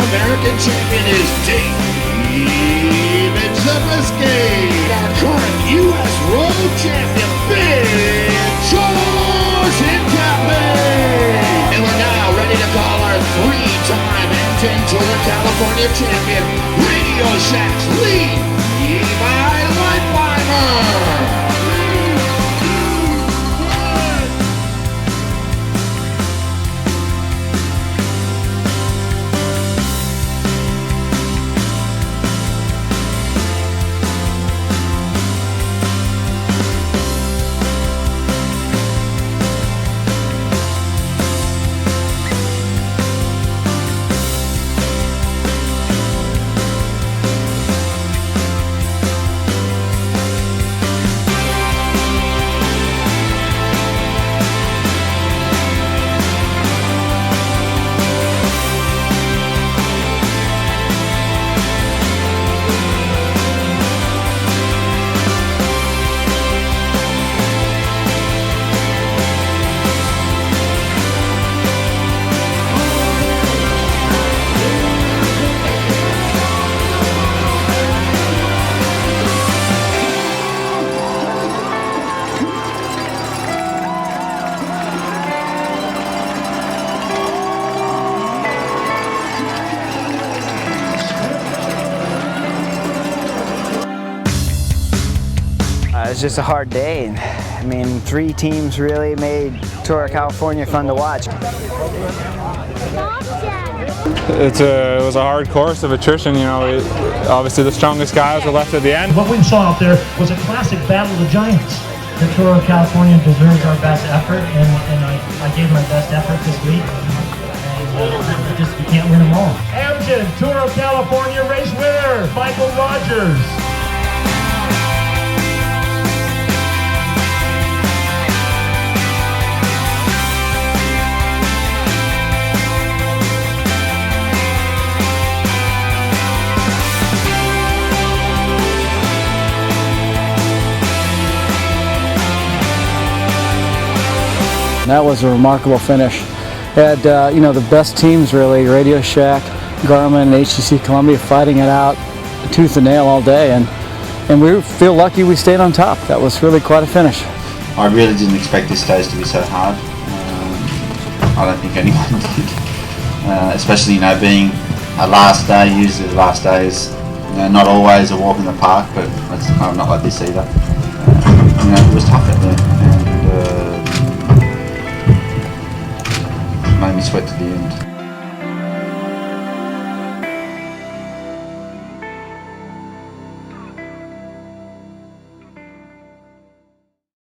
American champion is David Zabriskie. Our current U.S. Road Champion, Big George Hincapie. And we're now ready to call our three-time N10 Tour California champion, Radio Shack's lead, Levi Leipheimer. It was just a hard day. I mean, 3 teams really made Tour of California fun to watch. It was a hard course of attrition, you know. Obviously the strongest guys were left at the end. What we saw out there was a classic battle of the giants. The Tour of California deserves our best effort, and I gave my best effort this week. And we can't win them all. Amgen Tour of California race winner, Michael Rogers. That was a remarkable finish. Had you know, the best teams really, Radio Shack, Garmin, and HTC Columbia fighting it out tooth and nail all day, and we feel lucky we stayed on top. That was really quite a finish. I really didn't expect this stage to be so hard. I don't think anyone did. Especially, you know, being a last day. Usually the last days, you know, not always a walk in the park, but it's not like this either. You know, it was tough out there, and made me sweat to the end.